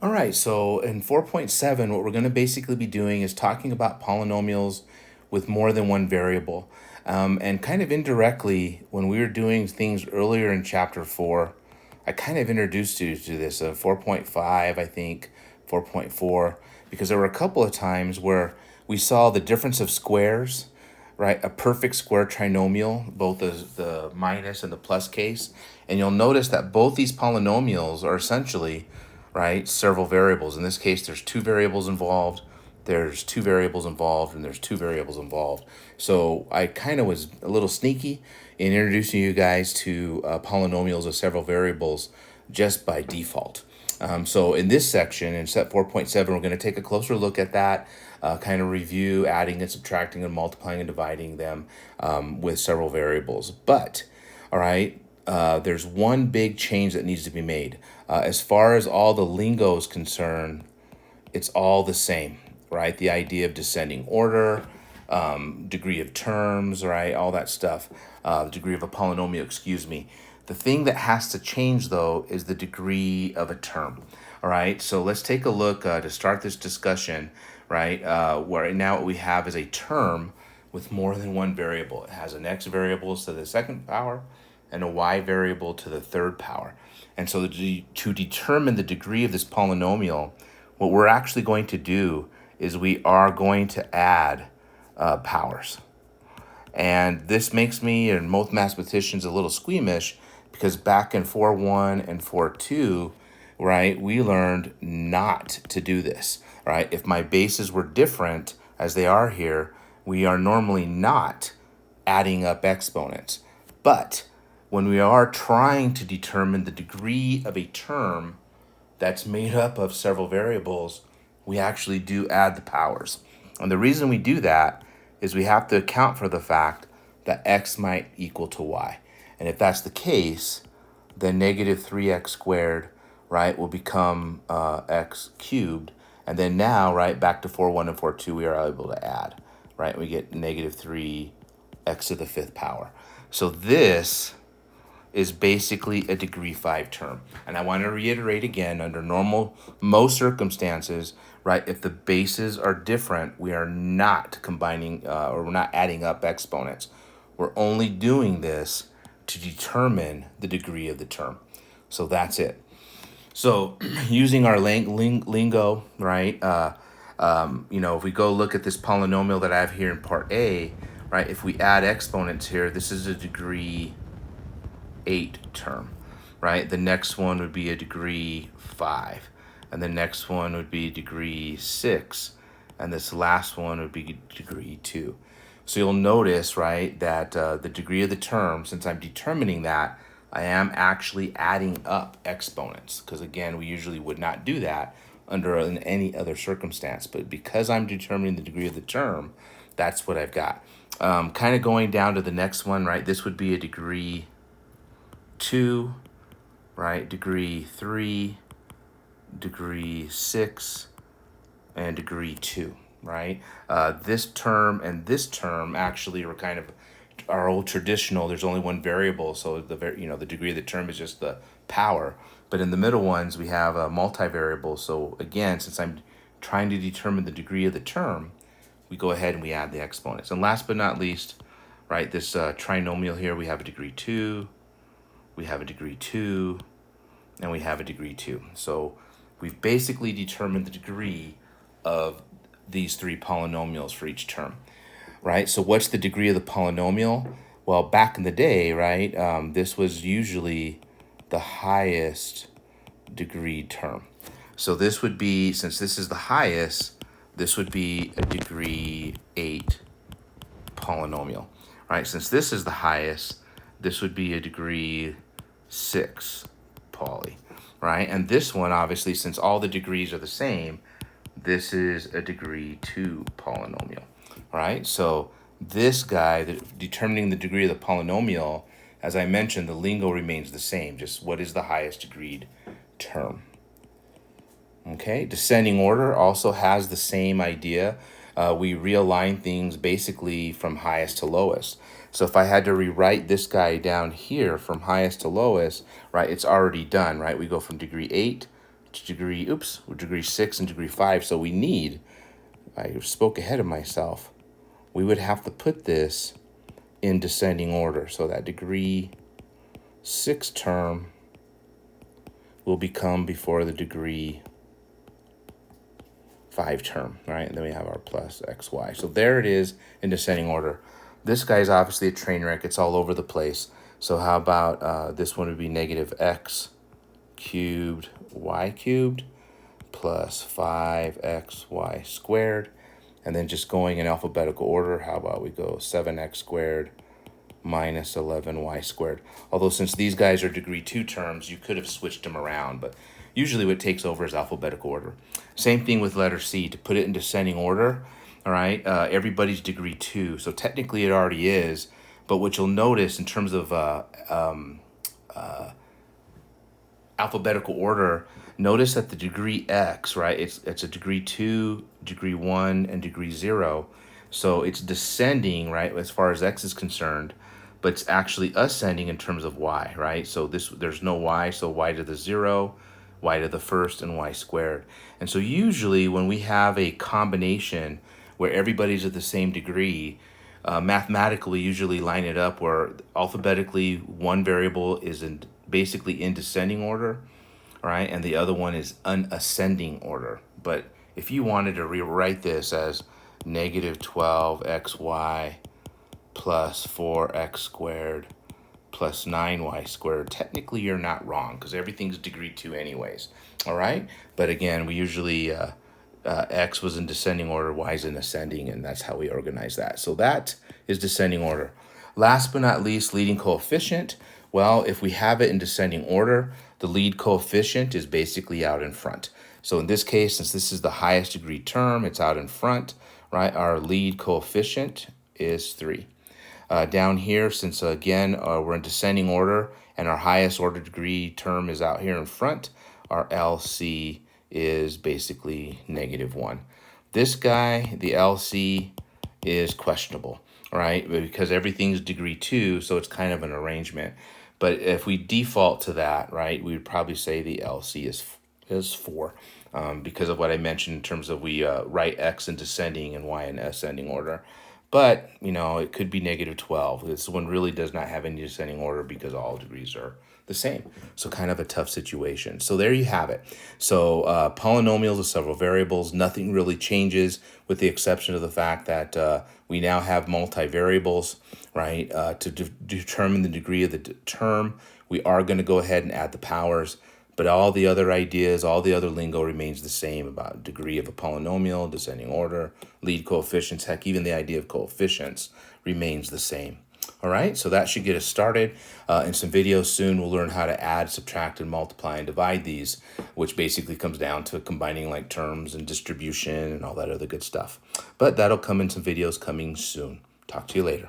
All right, so in 4.7, what we're going to basically be doing is talking about polynomials with more than one variable. And kind of indirectly, when we were doing things earlier in chapter 4, I kind of introduced you to this, 4.5, I think, 4.4, because there were a couple of times where we saw the difference of squares, right? A perfect square trinomial, both the minus and the plus case. And you'll notice that both these polynomials are essentially, right, several variables. In this case, there's two variables involved, there's two variables involved, and there's two variables involved. So I kind of was a little sneaky in introducing you guys to polynomials of several variables just by default. So in this section, in set 4.7, we're going to take a closer look at that, kind of review adding and subtracting and multiplying and dividing them with several variables. But, all right, there's one big change that needs to be made. As far as all the lingo is concerned, it's all the same, right? The idea of descending order, degree of terms, right? All that stuff, degree of a polynomial, excuse me. The thing that has to change, though, is the degree of a term. All right, so let's take a look to start this discussion, right? Where right now what we have is a term with more than one variable. It has an x variable to the second power and a y variable to the third power. And so to determine the degree of this polynomial, what we're actually going to do is we are going to add powers. And this makes me and most mathematicians a little squeamish because back in 4.1 and 4.2, right, we learned not to do this, right? If my bases were different as they are here, we are normally not adding up exponents. But when we are trying to determine the degree of a term that's made up of several variables, we actually do add the powers. And the reason we do that is we have to account for the fact that x might equal to y. And if that's the case, then negative 3x squared, right, will become x cubed. And then now, right, back to 4.1 and 4.2, we are able to add, right? We get negative 3x to the fifth power. So this is basically a degree 5 term. And I want to reiterate again, under most circumstances, right, if the bases are different, we are not combining or we're not adding up exponents. We're only doing this to determine the degree of the term. So that's it. So using our lingo, right, if we go look at this polynomial that I have here in part A, right, if we add exponents here, this is a degree 8 term, right? The next one would be a degree 5, and the next one would be degree 6, and this last one would be degree 2. So you'll notice, right, that the degree of the term, since I'm determining that, I am actually adding up exponents, because again, we usually would not do that under any other circumstance, but because I'm determining the degree of the term, that's what I've got. Kind of going down to the next one, right? This would be a degree 2, right? Degree 3, degree 6, and degree 2, right? This term and this term actually are kind of our old traditional. There's only one variable, so the degree of the term is just the power. But in the middle ones, we have a multivariable. So again, since I'm trying to determine the degree of the term, we go ahead and we add the exponents. And last but not least, right, this trinomial here, we have a degree 2, we have a degree 2, and we have a degree 2. So we've basically determined the degree of these three polynomials for each term, right? So what's the degree of the polynomial? Well, back in the day, right, this was usually the highest degree term. So this would be, since this is the highest, this would be a degree 8 polynomial, right? Since this is the highest, this would be a degree 6 poly, right? And this one, obviously, since all the degrees are the same, this is a degree 2 polynomial, right? So this guy, determining the degree of the polynomial, as I mentioned, the lingo remains the same, just what is the highest degreed term. Okay, descending order also has the same idea. We realign things basically from highest to lowest. So if I had to rewrite this guy down here from highest to lowest, right, it's already done, right? We go from degree 8 degree 6 and degree 5. So we need, I spoke ahead of myself, we would have to put this in descending order. So that degree 6 term will become before the degree 5 term, right? And then we have our plus xy. So there it is in descending order. This guy's obviously a train wreck. It's all over the place. So how about this one would be negative x cubed y cubed plus 5xy squared. And then just going in alphabetical order, how about we go 7x squared minus 11y squared. Although since these guys are degree 2 terms, you could have switched them around, but usually what takes over is alphabetical order. Same thing with letter C. To put it in descending order, all right, everybody's degree 2, so technically it already is, but what you'll notice in terms of alphabetical order, notice that the degree x, right, it's a degree 2, degree 1, and degree 0, so it's descending, right, as far as x is concerned, but it's actually ascending in terms of y, right? So there's no y, so y to the 0, y to the first, and y squared. And so usually when we have a combination where everybody's at the same degree, mathematically usually line it up where alphabetically one variable is basically in descending order, right? And the other one is an ascending order. But if you wanted to rewrite this as negative 12xy plus 4x squared plus 9y squared, technically you're not wrong because everything's degree 2 anyways, all right? But again, we usually, x was in descending order, y is in ascending, and that's how we organize that. So that is descending order. Last but not least, leading coefficient. Well, if we have it in descending order, the lead coefficient is basically out in front. So in this case, since this is the highest degree term, it's out in front, right? Our lead coefficient is 3. Down here, since again, we're in descending order and our highest order degree term is out here in front, our LC is basically -1. This guy, the LC, is questionable, right? Because everything's degree 2, so it's kind of an arrangement. But if we default to that, right, we would probably say the LC is 4 because of what I mentioned in terms of we write x in descending and y in ascending order. But, you know, it could be -12. This one really does not have any descending order because all degrees are the same. So kind of a tough situation. So there you have it. So polynomials of several variables, nothing really changes with the exception of the fact that we now have multivariables, right? To determine the degree of the term, we are going to go ahead and add the powers. But all the other ideas, all the other lingo remains the same about degree of a polynomial, descending order, lead coefficients, heck, even the idea of coefficients remains the same. All right, so that should get us started. In some videos soon, we'll learn how to add, subtract, and multiply and divide these, which basically comes down to combining like terms and distribution and all that other good stuff. But that'll come in some videos coming soon. Talk to you later.